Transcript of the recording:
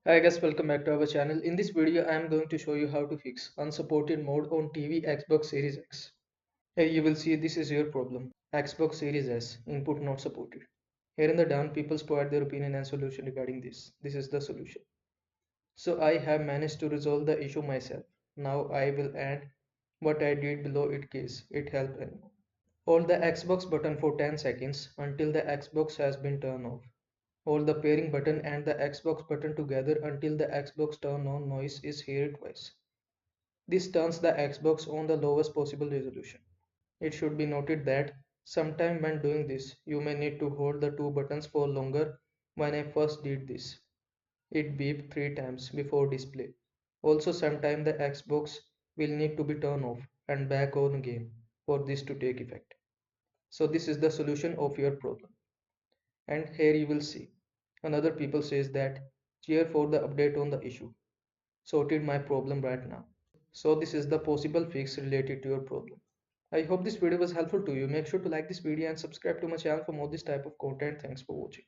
Hi guys, welcome back to our channel. In this video, I am going to show you how to fix unsupported mode on TV Xbox Series X. Here you will see this is your problem. Xbox Series S, input not supported. Here in the down, people provide their opinion and solution regarding this. This is the solution. So I have managed to resolve the issue myself. Now I will add what I did below in case it help anyone. Hold the Xbox button for 10 seconds until the Xbox has been turned off. Hold the pairing button and the Xbox button together until the Xbox turn on noise is heard twice. This turns the Xbox on the lowest possible resolution. It should be noted that sometime when doing this, you may need to hold the two buttons for longer. When I first did this, it beeped 3 times before display. Also sometime the Xbox will need to be turned off and back on again for this to take effect. So this is the solution of your problem. And here you will see another people says that cheer for the update on the issue, sorted my problem right now. So this is the possible fix related to your problem. I hope this video was helpful to you. Make sure to like this video and subscribe to my channel for more this type of content. Thanks for watching.